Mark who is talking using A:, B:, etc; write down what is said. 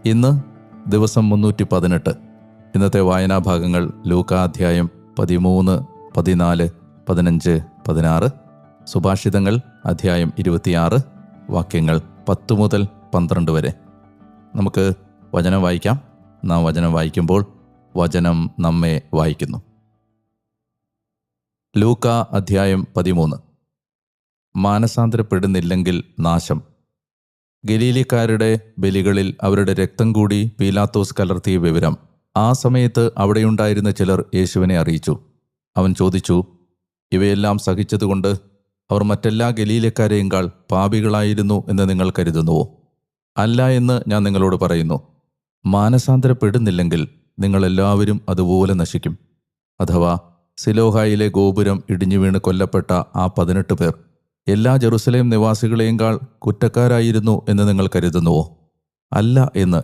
A: ഇന്ന് ദിവസം 318. ഇന്നത്തെ വായനാഭാഗങ്ങൾ ലൂക്കാ അധ്യായം 13, 14, 15, 16, സുഭാഷിതങ്ങൾ അധ്യായം 26, വാക്യങ്ങൾ 10 മുതൽ 12 വരെ. നമുക്ക് വചനം വായിക്കാം. നാം വചനം വായിക്കുമ്പോൾ വചനം നമ്മെ വായിക്കുന്നു. ലൂക്കാ അധ്യായം 13. മാനസാന്തരപ്പെടുന്നില്ലെങ്കിൽ നാശം. ഗലീലിക്കാരുടെ ബലികളിൽ അവരുടെ രക്തം കൂടി പീലാത്തോസ് കലർത്തിയ വിവരം ആ സമയത്ത് അവിടെയുണ്ടായിരുന്ന ചിലർ യേശുവിനെ അറിയിച്ചു. അവൻ ചോദിച്ചു, ഇവയെല്ലാം സഹിച്ചതുകൊണ്ട് അവർ മറ്റെല്ലാ ഗലീലക്കാരെയുംകാൾ പാപികളായിരുന്നു എന്ന് നിങ്ങൾ കരുതുന്നുവോ? അല്ല എന്ന് ഞാൻ നിങ്ങളോട് പറയുന്നു. മാനസാന്തരപ്പെടുന്നില്ലെങ്കിൽ നിങ്ങളെല്ലാവരും അതുപോലെ നശിക്കും. അഥവാ സിലോഹായിലെ ഗോപുരം ഇടിഞ്ഞു വീണ് കൊല്ലപ്പെട്ട ആ 18 പേർ എല്ലാ ജെറുസലേം നിവാസികളെയുംകാൾ കുറ്റക്കാരായിരുന്നു എന്ന് നിങ്ങൾ കരുതുന്നുവോ? അല്ല എന്ന്